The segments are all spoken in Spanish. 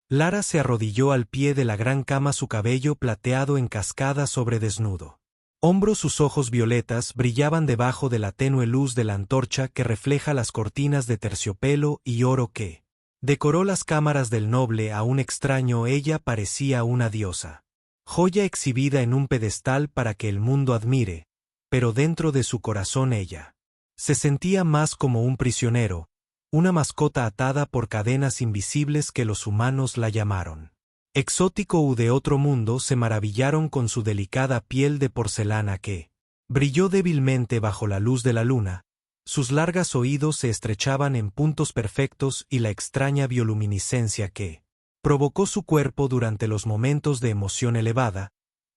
Lara se arrodilló al pie de la gran cama, su cabello plateado en cascada sobre desnudo. Hombro, sus ojos violetas brillaban debajo de la tenue luz de la antorcha que refleja las cortinas de terciopelo y oro que decoró las cámaras del noble. A un extraño ella parecía una diosa, joya exhibida en un pedestal para que el mundo admire, pero dentro de su corazón ella se sentía más como un prisionero, una mascota atada por cadenas invisibles que los humanos la llamaron exótico u de otro mundo. Se maravillaron con su delicada piel de porcelana que brilló débilmente bajo la luz de la luna, sus largas oídos se estrechaban en puntos perfectos y la extraña bioluminiscencia que provocó su cuerpo durante los momentos de emoción elevada,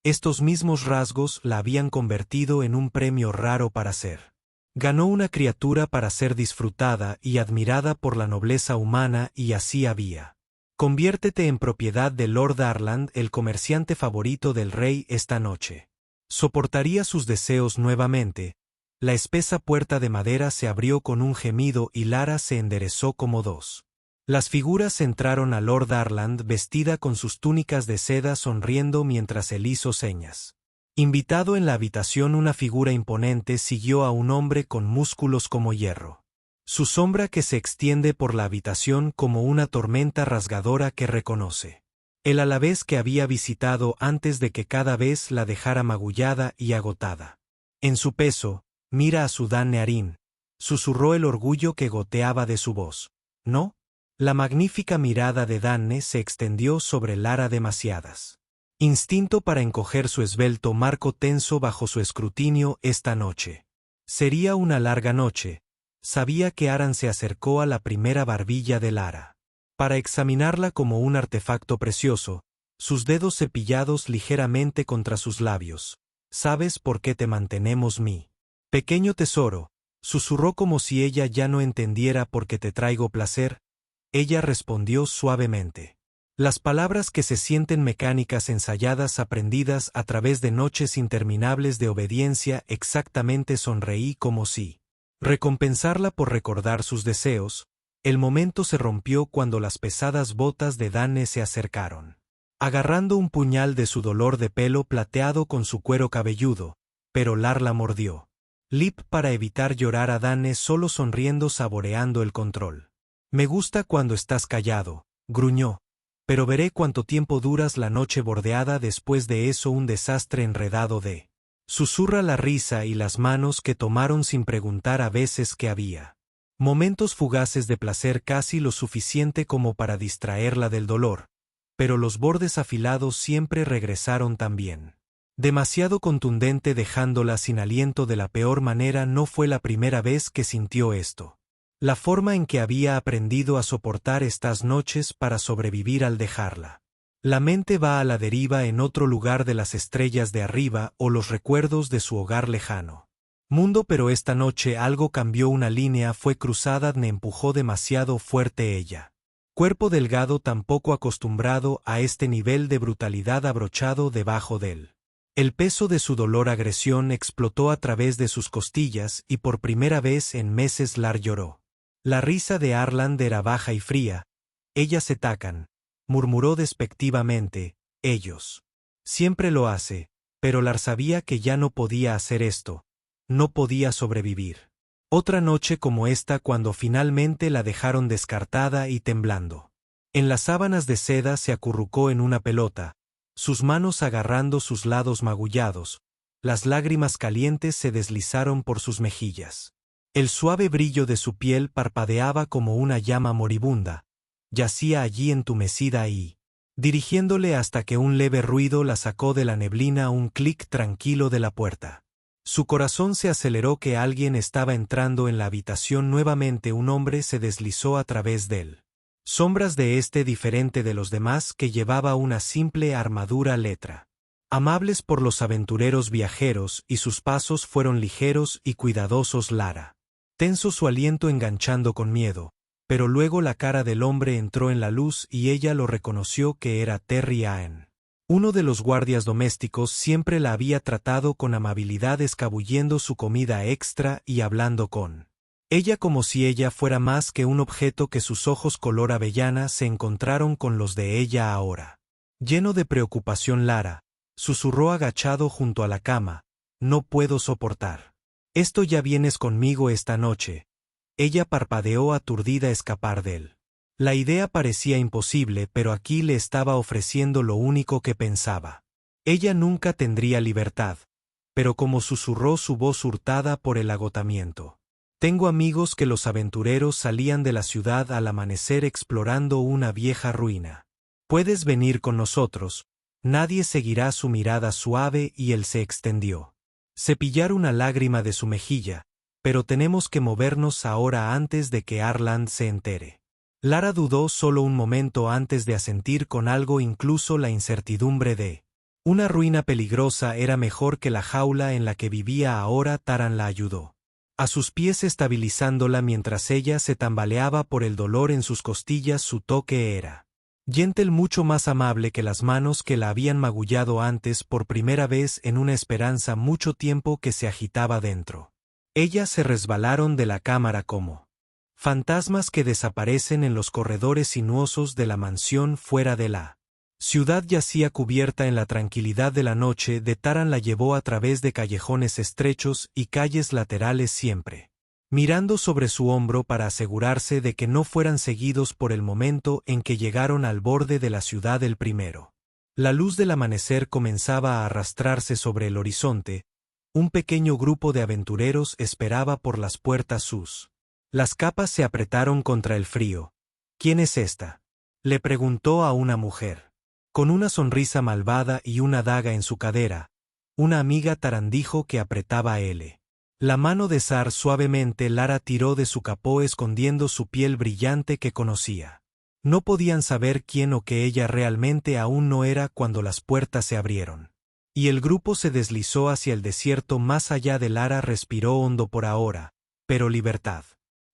estos mismos rasgos la habían convertido en un premio raro para ser. Ganó una criatura para ser disfrutada y admirada por la nobleza humana, y así había. Conviértete en propiedad de Lord Darland, el comerciante favorito del rey, esta noche. Soportaría sus deseos nuevamente. La espesa puerta de madera se abrió con un gemido y Lara se enderezó como dos. Las figuras entraron a Lord Darland vestida con sus túnicas de seda, sonriendo mientras él hizo señas. Invitado en la habitación, una figura imponente siguió a un hombre con músculos como hierro. Su sombra que se extiende por la habitación como una tormenta rasgadora que reconoce. El Alavés que había visitado antes de que cada vez la dejara magullada y agotada. En su peso, mira a su Dan Nearin, susurró el orgullo que goteaba de su voz. ¿No? La magnífica mirada de Danne se extendió sobre Lara. Demasiadas. Instinto para encoger su esbelto marco tenso bajo su escrutinio esta noche. Sería una larga noche. Sabía que Aran se acercó a la primera barbilla de Lara para examinarla como un artefacto precioso, sus dedos cepillados ligeramente contra sus labios. ¿Sabes por qué te mantenemos, mi pequeño tesoro? Susurró como si ella ya no entendiera. Porque te traigo placer. Ella respondió suavemente. Las palabras que se sienten mecánicas, ensayadas, aprendidas a través de noches interminables de obediencia. Exactamente, sonreí como si recompensarla por recordar sus deseos. El momento se rompió cuando las pesadas botas de Danne se acercaron, agarrando un puñal de su dolor de pelo plateado con su cuero cabelludo, pero Lar la mordió. Lip para evitar llorar, a Danne solo sonriendo, saboreando el control. Me gusta cuando estás callado, gruñó, pero veré cuánto tiempo duras la noche bordeada. Después de eso, un desastre enredado de susurra la risa y las manos que tomaron sin preguntar a veces qué había. Momentos fugaces de placer, casi lo suficiente como para distraerla del dolor, pero los bordes afilados siempre regresaron también. Demasiado contundente, dejándola sin aliento de la peor manera. No fue la primera vez que sintió esto. La forma en que había aprendido a soportar estas noches para sobrevivir al dejarla. La mente va a la deriva en otro lugar de las estrellas de arriba o los recuerdos de su hogar lejano. Mundo, pero esta noche algo cambió. Una línea fue cruzada. Me empujó demasiado fuerte ella. Cuerpo delgado, tampoco acostumbrado a este nivel de brutalidad, abrochado debajo de él. El peso de su dolor, agresión, explotó a través de sus costillas y por primera vez en meses Lar lloró. La risa de Arland era baja y fría. Ellas se tacan, murmuró despectivamente. Ellos. Siempre lo hace, pero Lar sabía que ya no podía hacer esto. No podía sobrevivir. Otra noche como esta, cuando finalmente la dejaron descartada y temblando. En las sábanas de seda se acurrucó en una pelota, sus manos agarrando sus lados magullados. Las lágrimas calientes se deslizaron por sus mejillas. El suave brillo de su piel parpadeaba como una llama moribunda. Yacía allí entumecida y dirigiéndole hasta que un leve ruido la sacó de la neblina, un clic tranquilo de la puerta. Su corazón se aceleró, que alguien estaba entrando en la habitación nuevamente. Un hombre se deslizó a través de él. Sombras de este, diferente de los demás, que llevaba una simple armadura letra. Amables por los aventureros viajeros, y sus pasos fueron ligeros y cuidadosos. Lara tenso su aliento, enganchando con miedo, pero luego la cara del hombre entró en la luz y ella lo reconoció, que era Terry Aen. Uno de los guardias domésticos. Siempre la había tratado con amabilidad, escabullendo su comida extra y hablando con Ella como si ella fuera más que un objeto que sus ojos color avellana se encontraron con los de ella ahora. Lleno de preocupación Lara, susurró agachado junto a la cama, no puedo soportar. Esto ya vienes conmigo esta noche. Ella parpadeó aturdida escapar de él. La idea parecía imposible, pero aquí le estaba ofreciendo lo único que pensaba. Ella nunca tendría libertad, pero como susurró su voz hurtada por el agotamiento. Tengo amigos que los aventureros salían de la ciudad al amanecer explorando una vieja ruina. Puedes venir con nosotros, nadie seguirá su mirada suave y él se extendió. Cepillar una lágrima de su mejilla, pero tenemos que movernos ahora antes de que Arland se entere. Lara dudó solo un momento antes de asentir con algo, incluso la incertidumbre de una ruina peligrosa era mejor que la jaula en la que vivía ahora. Taran la ayudó a sus pies estabilizándola mientras ella se tambaleaba por el dolor en sus costillas. Su toque era gentle, mucho más amable que las manos que la habían magullado antes por primera vez en una esperanza mucho tiempo que se agitaba dentro. Ellas se resbalaron de la cámara como fantasmas que desaparecen en los corredores sinuosos de la mansión fuera de la ciudad. Yacía cubierta en la tranquilidad de la noche. Taran la llevó a través de callejones estrechos y calles laterales, siempre mirando sobre su hombro para asegurarse de que no fueran seguidos por el momento en que llegaron al borde de la ciudad el primero. La luz del amanecer comenzaba a arrastrarse sobre el horizonte. Un pequeño grupo de aventureros esperaba por las puertas sus. Las capas se apretaron contra el frío. ¿Quién es esta?, le preguntó a una mujer. Con una sonrisa malvada y una daga en su cadera, una amiga. Taran dijo que apretaba a él la mano de Sar suavemente. Lara tiró de su capó escondiendo su piel brillante que conocía. No podían saber quién o qué ella realmente aún no era cuando las puertas se abrieron. Y el grupo se deslizó hacia el desierto más allá de Lara. Respiró hondo por ahora, pero libertad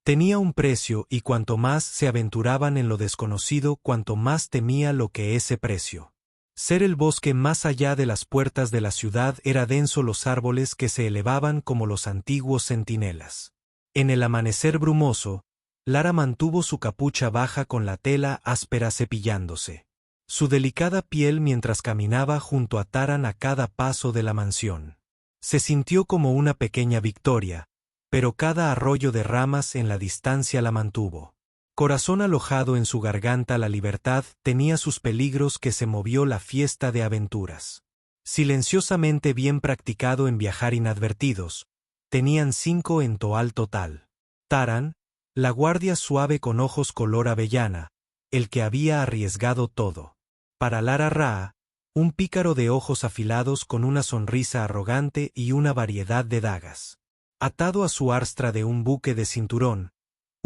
tenía un precio, y cuanto más se aventuraban en lo desconocido, cuanto más temía lo que ese precio. Ser el bosque más allá de las puertas de la ciudad era denso, los árboles que se elevaban como los antiguos centinelas. En el amanecer brumoso, Lara mantuvo su capucha baja con la tela áspera cepillándose su delicada piel mientras caminaba junto a Taran a cada paso de la mansión. Se sintió como una pequeña victoria, pero cada arroyo de ramas en la distancia la mantuvo. Corazón alojado en su garganta, la libertad tenía sus peligros. Que se movió la fiesta de aventuras. Silenciosamente, bien practicado en viajar inadvertidos, tenían 5 en total. Taran, la guardia suave con ojos color avellana, el que había arriesgado todo. Para Lara Raa, un pícaro de ojos afilados con una sonrisa arrogante y una variedad de dagas. Atado a su arstra de un buque de cinturón,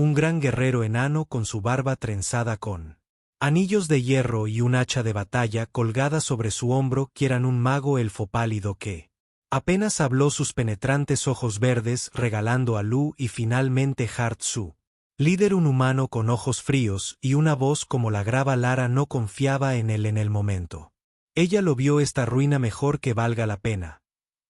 un gran guerrero enano con su barba trenzada con anillos de hierro y un hacha de batalla colgada sobre su hombro. Quieran un mago elfo pálido que apenas habló, sus penetrantes ojos verdes regalando a Lu, y finalmente Hartzu, líder, un humano con ojos fríos y una voz como la grava. Lara no confiaba en él en el momento. Ella lo vio, esta ruina mejor que valga la pena.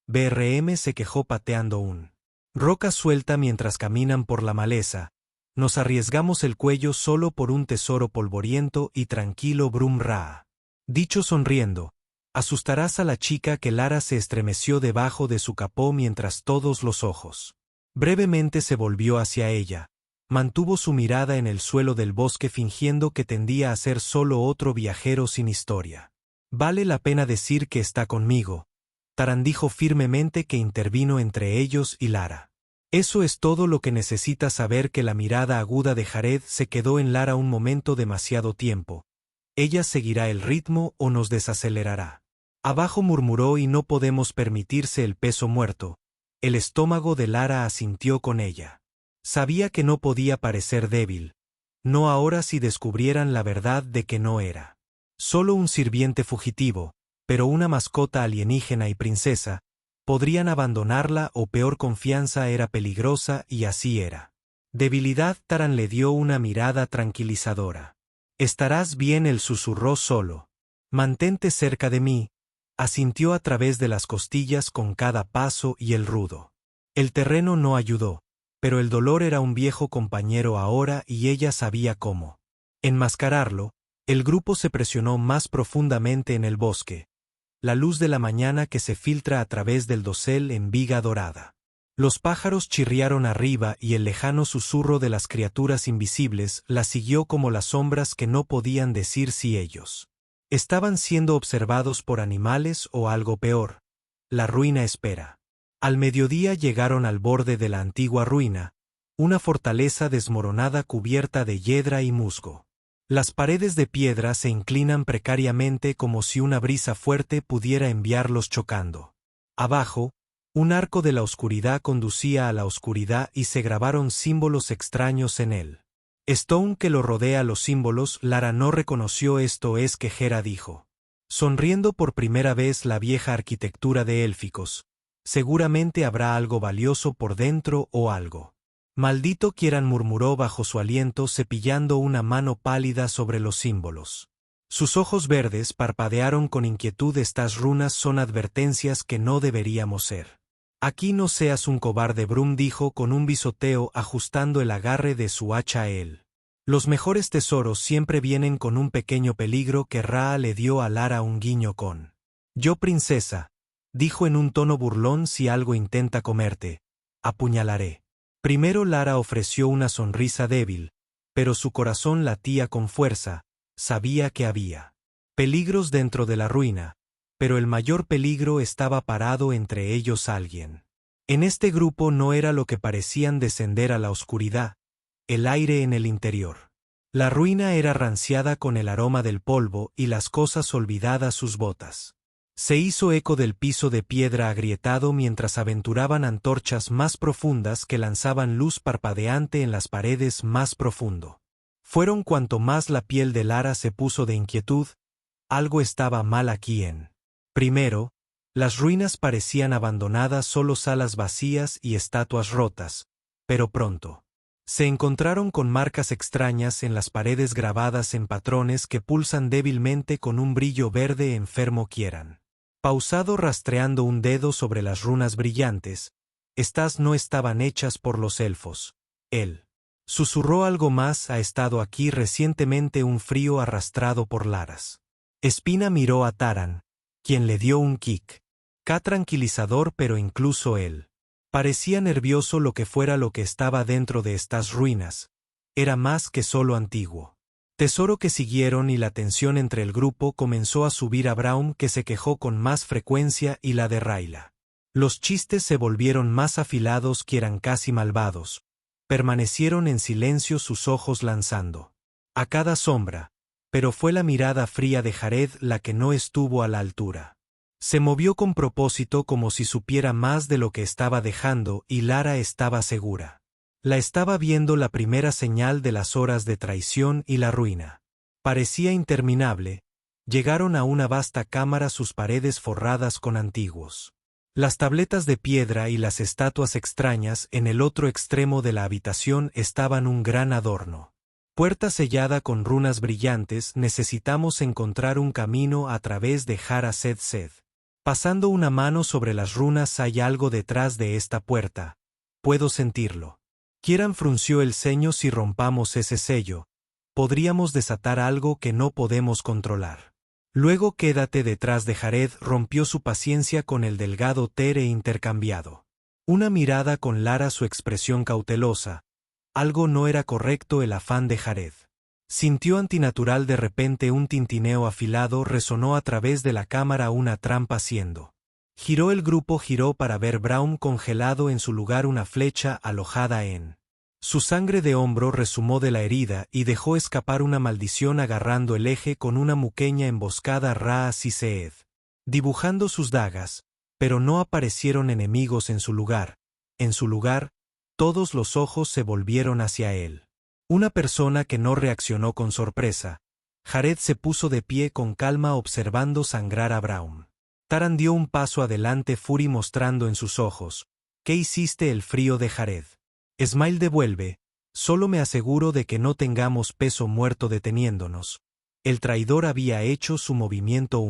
BRM se quejó pateando un roca suelta mientras caminan por la maleza. Nos arriesgamos el cuello solo por un tesoro polvoriento y tranquilo. Brum Raa dicho sonriendo. Asustarás a la chica. Que Lara se estremeció debajo de su capó mientras todos los ojos. Brevemente se volvió hacia ella. Mantuvo su mirada en el suelo del bosque fingiendo que tendía a ser solo otro viajero sin historia. Vale la pena decir que está conmigo, Taran dijo firmemente, que intervino entre ellos y Lara. Eso es todo lo que necesitas saber. Que la mirada aguda de Jared se quedó en Lara un momento, demasiado tiempo. Ella seguirá el ritmo o nos desacelerará. Abajo, murmuró, y no podemos permitirse el peso muerto. El estómago de Lara asintió con ella. Sabía que no podía parecer débil. No ahora, si descubrieran la verdad de que no era solo un sirviente fugitivo, pero una mascota alienígena y princesa. Podrían abandonarla o, peor, confianza era peligrosa, y así era. Debilidad. Taran le dio una mirada tranquilizadora. Estarás bien, él susurró solo. Mantente cerca de mí. Asintió a través de las costillas con cada paso y el rudo. El terreno no ayudó. pero el dolor era un viejo compañero ahora y ella sabía cómo enmascararlo. El grupo se presionó más profundamente en el bosque. La luz de la mañana que se filtra a través del dosel en viga dorada. Los pájaros chirriaron arriba y el lejano susurro de las criaturas invisibles la siguió como las sombras que no podían decir si ellos estaban siendo observados por animales o algo peor. La ruina espera. Al mediodía llegaron al borde de la antigua ruina, una fortaleza desmoronada cubierta de hiedra y musgo. Las paredes de piedra se inclinan precariamente como si una brisa fuerte pudiera enviarlos chocando. Abajo, un arco de la oscuridad conducía a la oscuridad y se grabaron símbolos extraños en él. Stone, que lo rodea los símbolos, Lara no reconoció. Esto es que Hera dijo, sonriendo por primera vez la vieja arquitectura de élficos. Seguramente habrá algo valioso por dentro o algo. Maldito quieran, murmuró bajo su aliento cepillando una mano pálida sobre los símbolos. Sus ojos verdes parpadearon con inquietud. Estas runas son advertencias que no deberíamos ser. Aquí no seas un cobarde, Brum dijo con un bisoteo ajustando el agarre de su hacha a él. Los mejores tesoros siempre vienen con un pequeño peligro. Que Raa le dio a Lara un guiño con yo, princesa, dijo en un tono burlón, si algo intenta comerte, apuñalaré. Primero Lara ofreció una sonrisa débil, pero su corazón latía con fuerza. Sabía que había peligros dentro de la ruina, pero el mayor peligro estaba parado entre ellos. Alguien en este grupo no era lo que parecían descender a la oscuridad, el aire en el interior. La ruina era ranciada con el aroma del polvo y las cosas olvidadas. Sus botas se hizo eco del piso de piedra agrietado mientras aventuraban antorchas más profundas que lanzaban luz parpadeante en las paredes más profundo. Fueron cuanto más la piel de Lara se puso de inquietud. Algo estaba mal aquí. Primero, las ruinas parecían abandonadas, solo salas vacías y estatuas rotas, pero pronto se encontraron con marcas extrañas en las paredes grabadas en patrones que pulsan débilmente con un brillo verde enfermo. Quieran pausado rastreando un dedo sobre las runas brillantes. Estas no estaban hechas por los elfos. Él susurró algo más. Ha estado aquí recientemente. Un frío arrastrado por Laras. Espina miró a Taran, quien le dio un kick. Tranquilizador, pero incluso él parecía nervioso. Lo que fuera lo que estaba dentro de estas ruinas era más que solo antiguo tesoro que siguieron, y la tensión entre el grupo comenzó a subir. A Braum, que se quejó con más frecuencia, y la de Rayla. Los chistes se volvieron más afilados, que eran casi malvados. Permanecieron en silencio, sus ojos lanzando a cada sombra, pero fue la mirada fría de Jared la que no estuvo a la altura. Se movió con propósito, como si supiera más de lo que estaba dejando, y Lara estaba segura. La estaba viendo. La primera señal de las horas de traición y la ruina parecía interminable. Llegaron a una vasta cámara, sus paredes forradas con antiguos las tabletas de piedra y las estatuas extrañas. En el otro extremo de la habitación estaban un gran adorno. Puerta sellada con runas brillantes. Necesitamos encontrar un camino a través de Jara Sed Sed. Pasando una mano sobre las runas. Hay algo detrás de esta puerta. Puedo sentirlo. Kieran frunció el ceño. Si rompamos ese sello, podríamos desatar algo que no podemos controlar. Luego quédate detrás de Jared. Rompió su paciencia con el delgado Tere intercambiado una mirada con Lara, su expresión cautelosa. Algo no era correcto. El afán de Jared sintió antinatural. De repente un tintineo afilado resonó a través de la cámara. Una trampa siendo. Giró el grupo, giró para ver Braum congelado en su lugar, una flecha alojada en su sangre de hombro. Resumó de la herida y dejó escapar una maldición agarrando el eje con una muqueña emboscada. Raa Siseed dibujando sus dagas, pero no aparecieron enemigos en su lugar. En su lugar, todos los ojos se volvieron hacia él. Una persona que no reaccionó con sorpresa. Jared se puso de pie con calma observando sangrar a Braum. Taran dio un paso adelante, Fury mostrando en sus ojos. ¿Qué hiciste? El frío de Jared. Smile devuelve. Solo me aseguro de que no tengamos peso muerto deteniéndonos. El traidor había hecho su movimiento.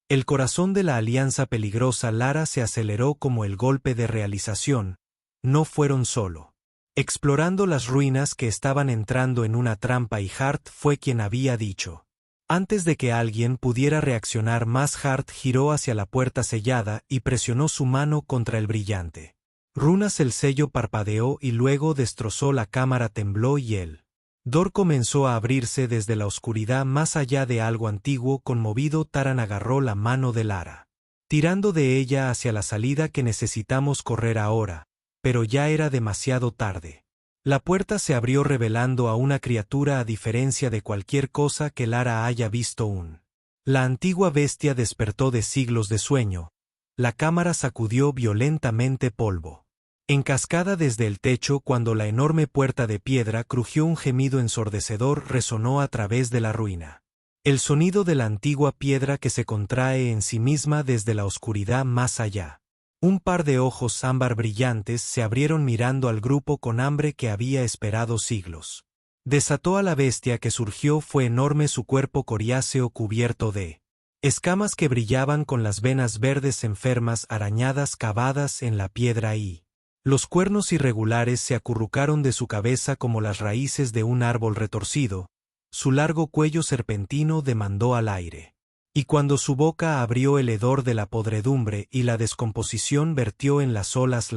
El corazón de la alianza peligrosa. Lara se aceleró como el golpe de realización. No fueron solo explorando las ruinas que estaban entrando en una trampa y Hart fue quien había dicho. Antes de que alguien pudiera reaccionar más, Hart giró hacia la puerta sellada y presionó su mano contra el brillante. Runas, el sello parpadeó y luego destrozó la cámara, tembló y el door comenzó a abrirse desde la oscuridad más allá de algo antiguo. Conmovido, Taran agarró la mano de Lara, tirando de ella hacia la salida. Que necesitamos correr ahora, pero ya era demasiado tarde. La puerta se abrió revelando a una criatura a diferencia de cualquier cosa que Lara haya visto aún. La antigua bestia despertó de siglos de sueño. La cámara sacudió violentamente polvo. En cascada desde el techo cuando la enorme puerta de piedra crujió. Un gemido ensordecedor resonó a través de la ruina. El sonido de la antigua piedra que se contrae en sí misma desde la oscuridad más allá. Un par de ojos ámbar brillantes se abrieron mirando al grupo con hambre que había esperado siglos. Desató a la bestia que surgió. Fue enorme su cuerpo coriáceo cubierto de escamas que brillaban con las venas verdes enfermas arañadas cavadas en la piedra y los cuernos irregulares se acurrucaron de su cabeza como las raíces de un árbol retorcido. Su largo cuello serpentino demandó al aire. Y cuando su boca abrió, el hedor de la podredumbre y la descomposición vertió en las olas.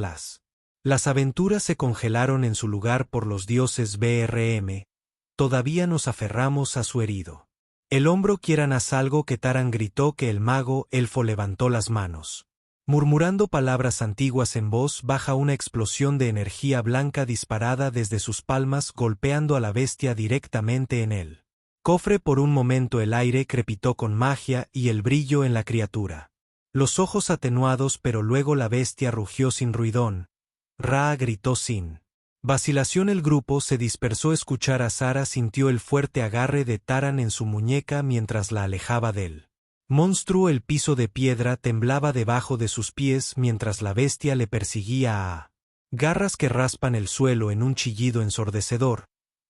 Las aventuras se congelaron en su lugar por los dioses BRM. Todavía nos aferramos a su herido el hombro. Quieran haz algo, que Taran gritó. Que el mago elfo levantó las manos, murmurando palabras antiguas en voz baja. Una explosión de energía blanca disparada desde sus palmas golpeando a la bestia directamente en él. Cofre. Por un momento el aire crepitó con magia y el brillo en la criatura. Los ojos atenuados, pero luego la bestia rugió sin ruidón. Ra gritó sin vacilación. El grupo se dispersó. Escuchar a Sara sintió el fuerte agarre de Taran en su muñeca mientras la alejaba del monstruo. El piso de piedra temblaba debajo de sus pies mientras la bestia le perseguía a garras que raspan el suelo. En un chillido ensordecedor,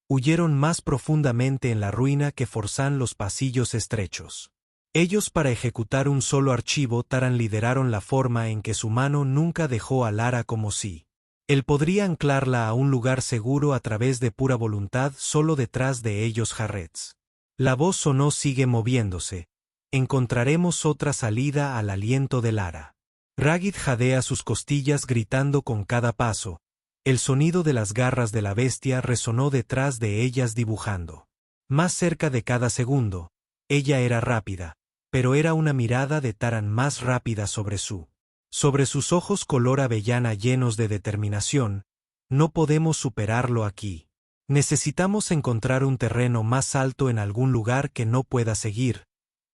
huyeron más profundamente en la ruina que forzan los pasillos estrechos. Ellos, para ejecutar un solo archivo, Taran lideraron la forma en que su mano nunca dejó a Lara, como si él podría anclarla a un lugar seguro a través de pura voluntad. Solo detrás de ellos Jarrets. La voz sonó: sigue moviéndose. Encontraremos otra salida. Al aliento de Lara, Ragged jadea sus costillas gritando con cada paso. El sonido de las garras de la bestia resonó detrás de ellas, dibujando más cerca de cada segundo. Ella era rápida, pero era una mirada de Taran más rápida sobre sus ojos color avellana llenos de determinación. No podemos superarlo aquí. Necesitamos encontrar un terreno más alto en algún lugar que no pueda seguir.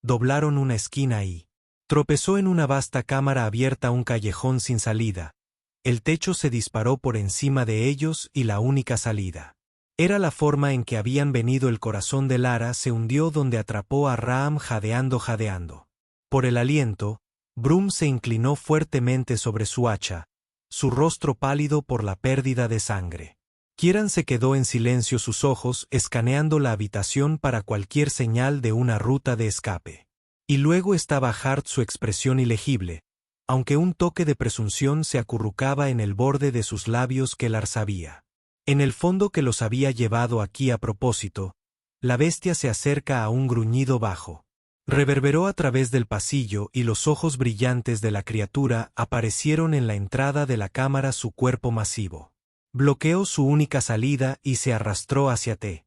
Doblaron una esquina y tropezó en una vasta cámara abierta, un callejón sin salida. El techo se disparó por encima de ellos y la única salida era la forma en que habían venido. El corazón de Lara se hundió donde atrapó a Raam jadeando. Por el aliento, Brum se inclinó fuertemente sobre su hacha, su rostro pálido por la pérdida de sangre. Kieran se quedó en silencio, sus ojos escaneando la habitación para cualquier señal de una ruta de escape. Y luego estaba Hart, su expresión ilegible, aunque un toque de presunción se acurrucaba en el borde de sus labios. Que Lar sabía en el fondo que los había llevado aquí a propósito. La bestia se acerca. A un gruñido bajo reverberó a través del pasillo y los ojos brillantes de la criatura aparecieron en la entrada de la cámara. Su cuerpo masivo bloqueó su única salida y se arrastró hacia T.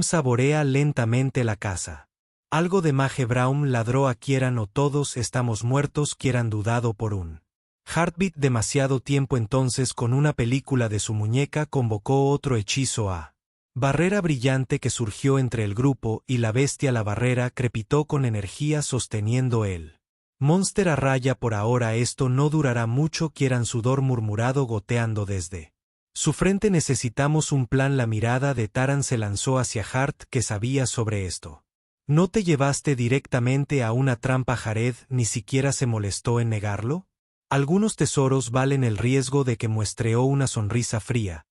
Saborea lentamente la casa. Algo de Mage Brown ladró a Kieran: o todos estamos muertos. Kieran dudado por un heartbeat demasiado tiempo. Entonces, con una película de su muñeca, convocó otro hechizo a barrera brillante que surgió entre el grupo y la bestia. La barrera crepitó con energía sosteniendo el monster a raya. Por ahora esto no durará mucho. Kieran, sudor murmurado goteando desde su frente. Necesitamos un plan. La mirada de Taran se lanzó hacia Hart, que sabía sobre esto. ¿No te llevaste directamente a una trampa? Jared ni siquiera se molestó en negarlo. Algunos tesoros valen el riesgo de que muestreó una sonrisa fría.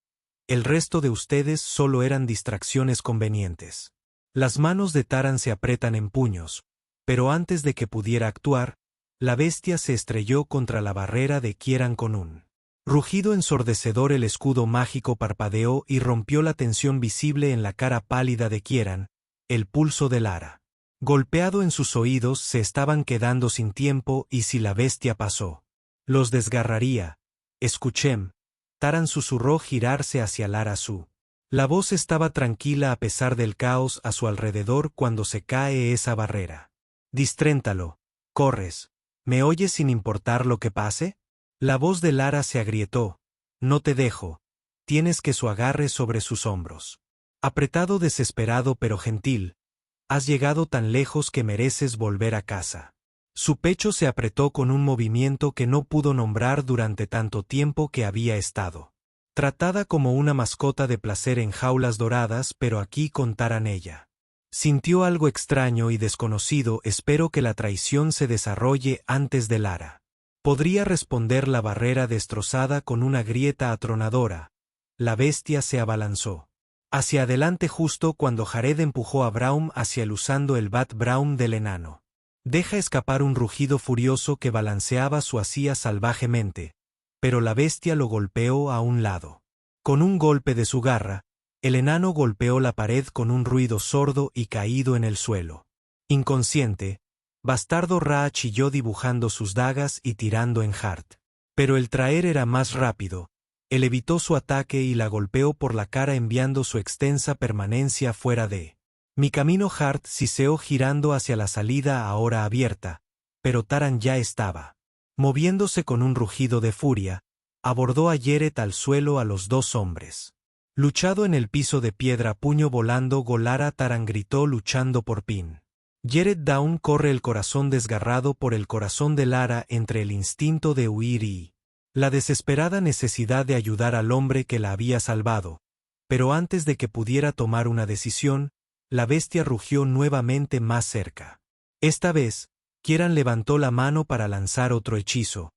El resto de ustedes solo eran distracciones convenientes. Las manos de Taran se aprietan en puños, pero antes de que pudiera actuar, la bestia se estrelló contra la barrera de Kieran con un Rugido ensordecedor, el escudo mágico parpadeó y rompió la tensión visible en la cara pálida de Kieran, el pulso de Lara. Golpeado en sus oídos, se estaban quedando sin tiempo y si la bestia pasó, los desgarraría. Escuchem. Taran susurró girarse hacia Lara Su. La voz estaba tranquila a pesar del caos a su alrededor cuando se cae esa barrera. Distréntalo. Corres. ¿Me oyes sin importar lo que pase? La voz de Lara se agrietó. No te dejo. Tienes que su agarre sobre sus hombros. Apretado, desesperado pero gentil. Has llegado tan lejos que mereces volver a casa. Su pecho se apretó con un movimiento que no pudo nombrar durante tanto tiempo que había estado. Tratada como una mascota de placer en jaulas doradas, pero aquí con Taran ella. Sintió algo extraño y desconocido. Espero que la traición se desarrolle antes de Lara. Podría responder la barrera destrozada con una grieta atronadora. La bestia se abalanzó hacia adelante justo cuando Jared empujó a Braum hacia él usando el Bat Braum del enano. Deja escapar un rugido furioso que balanceaba su hacía salvajemente, pero la bestia lo golpeó a un lado. Con un golpe de su garra, el enano golpeó la pared con un ruido sordo y caído en el suelo. Inconsciente, Bastardo Ra chilló dibujando sus dagas y tirando en Hart. Pero el traer era más rápido. Él evitó su ataque y la golpeó por la cara enviando su extensa permanencia fuera de mi camino. Hart siseó girando hacia la salida ahora abierta, pero Taran ya estaba moviéndose con un rugido de furia. Abordó a Yeret al suelo a los dos hombres. Luchado en el piso de piedra, puño volando, Golara. Taran gritó luchando por Pin. Yeret Down corre el corazón desgarrado por el corazón de Lara entre el instinto de huir y la desesperada necesidad de ayudar al hombre que la había salvado. Pero antes de que pudiera tomar una decisión, la bestia rugió nuevamente más cerca. Esta vez, Kieran levantó la mano para lanzar otro hechizo,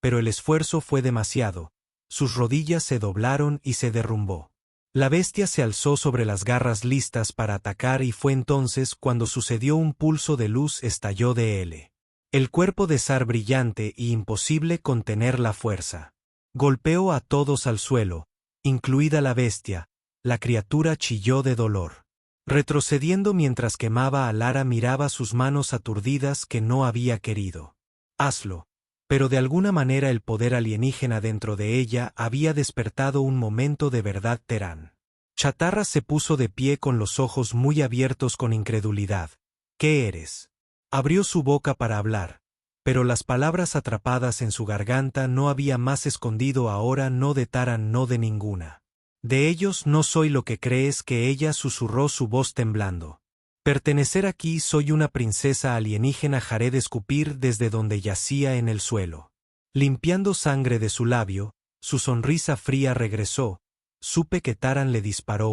pero el esfuerzo fue demasiado. Sus rodillas se doblaron y se derrumbó. La bestia se alzó sobre las garras listas para atacar y fue entonces cuando sucedió. Un pulso de luz estalló de él. El cuerpo de Sar brillante y imposible contener la fuerza. Golpeó a todos al suelo, incluida la bestia. La criatura chilló de dolor. Retrocediendo mientras quemaba a Lara, miraba sus manos aturdidas que no había querido. Hazlo. Pero de alguna manera el poder alienígena dentro de ella había despertado un momento de verdad. Terán. Chatarra se puso de pie con los ojos muy abiertos con incredulidad. ¿Qué eres? Abrió su boca para hablar, pero las palabras atrapadas en su garganta. No había más escondido ahora, no de Taran, no de ninguna de ellos. No soy lo que crees que ella susurró, su voz temblando. Pertenecer aquí, soy una princesa alienígena. Jared escupir desde donde yacía en el suelo. Limpiando sangre de su labio, su sonrisa fría regresó. Supe que Taran le disparó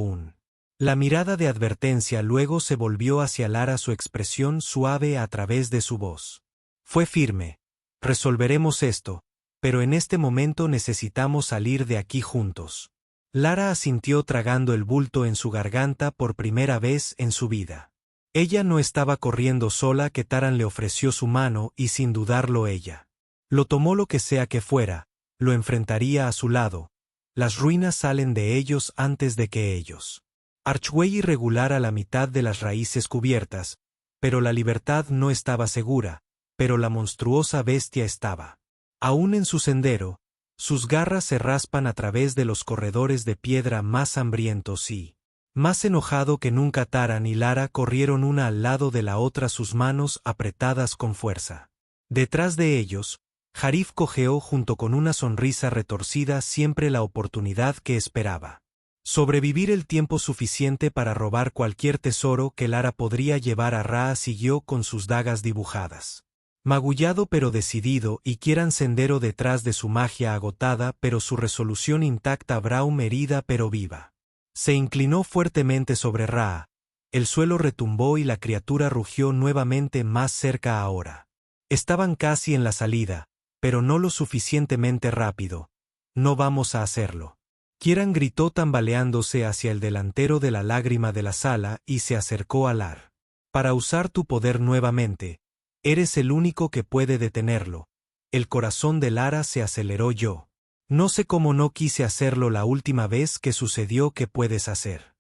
la mirada de advertencia, luego se volvió hacia Lara, su expresión suave a través de su voz. Fue firme. Resolveremos esto, pero en este momento necesitamos salir de aquí juntos. Lara asintió tragando el bulto en su garganta por primera vez en su vida. Ella no estaba corriendo sola, que Taran le ofreció su mano y sin dudarlo ella lo tomó. Lo que sea que fuera, lo enfrentaría a su lado. Las ruinas salen de ellos antes de que ellos. Archway irregular a la mitad de las raíces cubiertas, pero la libertad no estaba segura, pero la monstruosa bestia estaba aún en su sendero. Sus garras se raspan a través de los corredores de piedra más hambrientos y, más enojado que nunca, Taran y Lara corrieron una al lado de la otra, sus manos apretadas con fuerza. Detrás de ellos, Jarif cojeó junto con una sonrisa retorcida, siempre la oportunidad que esperaba. Sobrevivir el tiempo suficiente para robar cualquier tesoro que Lara podría llevar a Ra. Siguió con sus dagas dibujadas. Magullado pero decidido, y Kieran sendero detrás de su magia agotada pero su resolución intacta. Braum herida pero viva. Se inclinó fuertemente sobre Ra. El suelo retumbó y la criatura rugió nuevamente más cerca ahora. Estaban casi en la salida, pero no lo suficientemente rápido. No vamos a hacerlo. Kieran gritó tambaleándose hacia el delantero de la lágrima de la sala y se acercó a Lar. Para usar tu poder nuevamente. Eres el único que puede detenerlo. El corazón de Lara se aceleró. No sé cómo no quise hacerlo la última vez que sucedió. ¿Qué puedes hacer?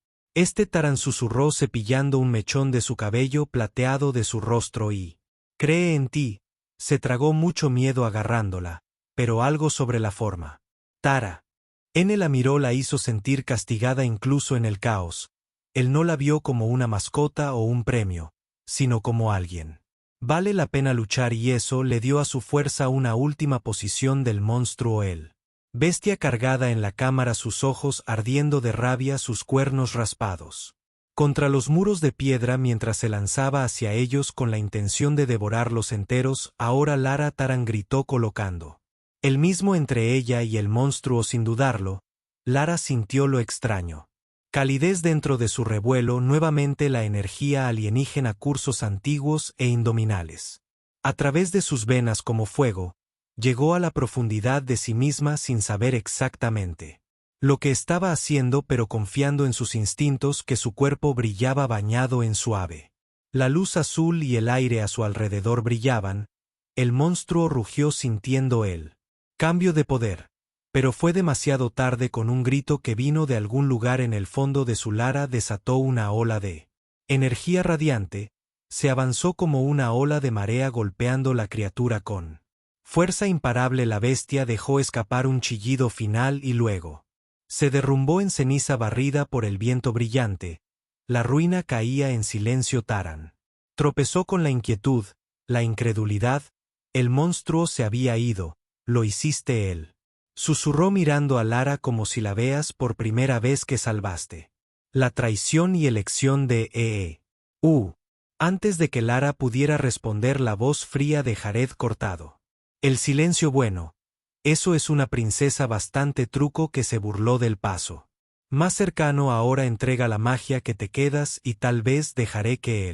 Taran susurró cepillando un mechón de su cabello plateado de su rostro y... Cree en ti. Se tragó mucho miedo agarrándola, pero algo sobre la forma. Tara. La miró, la hizo sentir castigada incluso en el caos. Él no la vio como una mascota o un premio, sino como alguien. Vale la pena luchar y eso le dio a su fuerza una última posición del monstruo él. Bestia cargada en la cámara, sus ojos ardiendo de rabia, sus cuernos raspados contra los muros de piedra mientras se lanzaba hacia ellos con la intención de devorarlos enteros. Ahora Lara Taran gritó colocando el mismo entre ella y el monstruo sin dudarlo. Lara sintió lo extraño. Calidez dentro de su revuelo, nuevamente la energía alienígena, cursos antiguos e indominables. A través de sus venas como fuego, llegó a la profundidad de sí misma sin saber exactamente lo que estaba haciendo, pero confiando en sus instintos, que su cuerpo brillaba bañado en suave. La luz azul y el aire a su alrededor brillaban. El monstruo rugió sintiendo el cambio de poder. Pero fue demasiado tarde. Con un grito que vino de algún lugar en el fondo de su Lara desató una ola de energía radiante. Se avanzó como una ola de marea golpeando la criatura con fuerza imparable. La bestia dejó escapar un chillido final y luego se derrumbó en ceniza barrida por el viento brillante. La ruina caía en silencio. Taran tropezó con la inquietud, la incredulidad. El monstruo se había ido. Lo hiciste él. Susurró mirando a Lara, como si la veas por primera vez. Que salvaste la traición y elección de Antes de que Lara pudiera responder, la voz fría de Jared cortado. El silencio. Bueno. Eso es una princesa bastante truco, que se burló del paso más cercano. Ahora entrega la magia que te quedas y tal vez dejaré que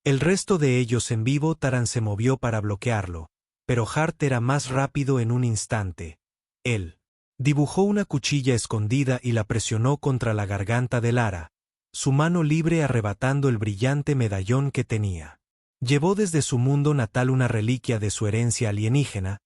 el resto de ellos en vivo. Taran se movió para bloquearlo, pero Hart era más rápido. En un instante, él dibujó una cuchilla escondida y la presionó contra la garganta de Lara, su mano libre arrebatando el brillante medallón que tenía. Llevó desde su mundo natal una reliquia de su herencia alienígena.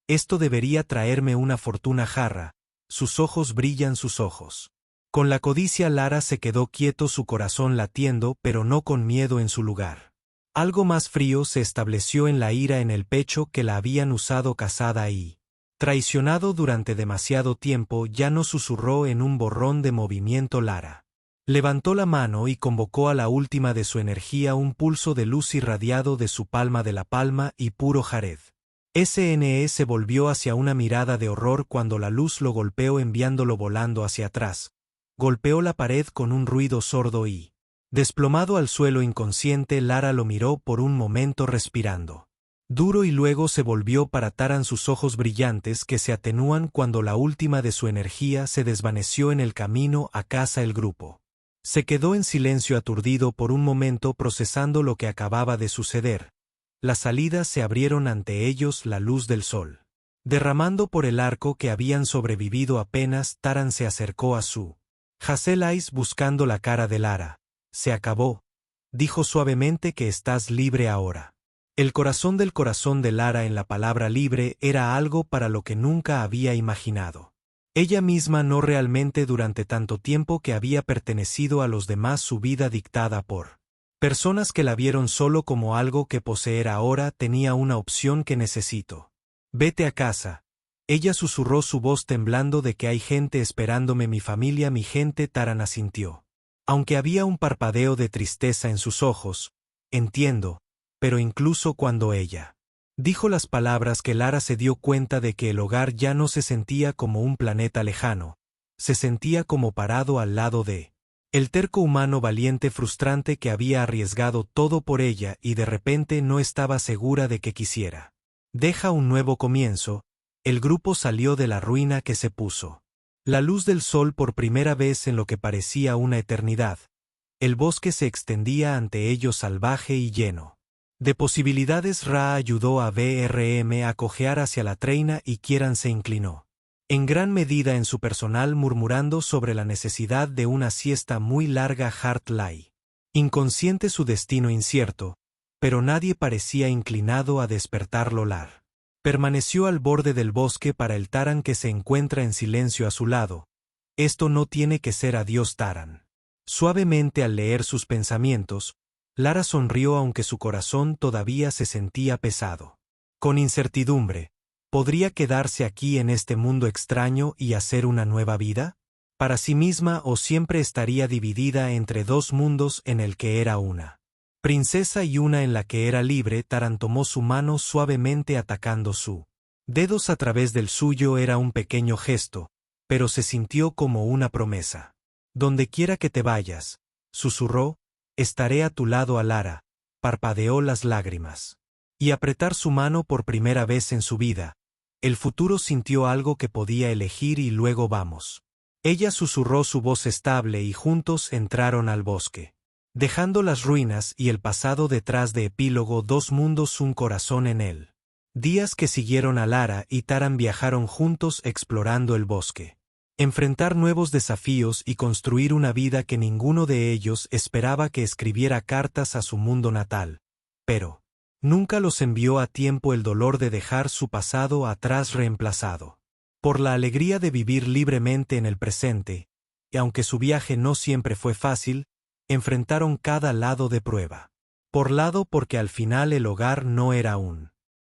Esto debería traerme una fortuna. Jarra. Sus ojos brillan, sus ojos. Con la codicia. Lara se quedó quieto, su corazón latiendo, pero no con miedo en su lugar. Algo más frío se estableció en la ira en el pecho, que la habían usado casada y traicionado durante demasiado tiempo. Ya no susurró en un borrón de movimiento. Lara levantó la mano y convocó a la última de su energía, un pulso de luz irradiado de su palma, de la palma y puro Jared. SNE se volvió hacia una mirada de horror cuando la luz lo golpeó, enviándolo volando hacia atrás. Golpeó la pared con un ruido sordo y, desplomado al suelo inconsciente, Lara lo miró por un momento respirando duro y luego se volvió para Taran, sus ojos brillantes que se atenúan cuando la última de su energía se desvaneció en el camino a casa. El grupo se quedó en silencio aturdido por un momento, procesando lo que acababa de suceder. Las salidas se abrieron ante ellos, la luz del sol derramando por el arco que habían sobrevivido. Apenas Taran se acercó a su Hazelais buscando la cara de Lara. Se acabó, dijo suavemente, que estás libre ahora. El corazón del corazón de Lara en la palabra libre era algo para lo que nunca había imaginado. Ella misma no realmente, durante tanto tiempo que había pertenecido a los demás, su vida dictada por personas que la vieron solo como algo que poseer. Ahora tenía una opción. Que necesito. Vete a casa. Ella susurró, su voz temblando, de que hay gente esperándome, mi familia, mi gente. Taran asintió. Aunque había un parpadeo de tristeza en sus ojos. Entiendo, pero incluso cuando ella dijo las palabras, que Lara se dio cuenta de que el hogar ya no se sentía como un planeta lejano. Se sentía como parado al lado de el terco humano valiente, frustrante, que había arriesgado todo por ella y de repente no estaba segura de que quisiera. Deja un nuevo comienzo. El grupo salió de la ruina que se puso la luz del sol por primera vez en lo que parecía una eternidad. El bosque se extendía ante ellos salvaje y lleno de posibilidades. Ra ayudó a BRM a cojear hacia la treina y Kieran se inclinó en gran medida en su personal, murmurando sobre la necesidad de una siesta muy larga. Hart lay inconsciente, su destino incierto, pero nadie parecía inclinado a despertarlo. Lar Permaneció al borde del bosque para el Taran que se encuentra en silencio a su lado. Esto no tiene que ser adiós, Taran. Suavemente al leer sus pensamientos, Lara sonrió aunque su corazón todavía se sentía pesado. Con incertidumbre, ¿podría quedarse aquí en este mundo extraño y hacer una nueva vida? ¿Para sí misma o siempre estaría dividida entre dos mundos en el que era una princesa y una en la que era libre? Taran tomó su mano suavemente atacando su dedos a través del suyo. Era un pequeño gesto, pero se sintió como una promesa. Donde quiera que te vayas, susurró, estaré a tu lado. A Lara parpadeó las lágrimas. Y apretar su mano por primera vez en su vida, el futuro sintió algo que podía elegir y luego vamos. Ella susurró su voz estable y juntos entraron al bosque. Dejando las ruinas y el pasado detrás de epílogo, dos mundos, un corazón en él. Días que siguieron a Lara y Taran viajaron juntos explorando el bosque. Enfrentar nuevos desafíos y construir una vida que ninguno de ellos esperaba. Que escribiera cartas a su mundo natal. Pero nunca los envió a tiempo. El dolor de dejar su pasado atrás reemplazado por la alegría de vivir libremente en el presente, y aunque su viaje no siempre fue fácil, enfrentaron cada lado de prueba. Por lado, porque al final el hogar no era un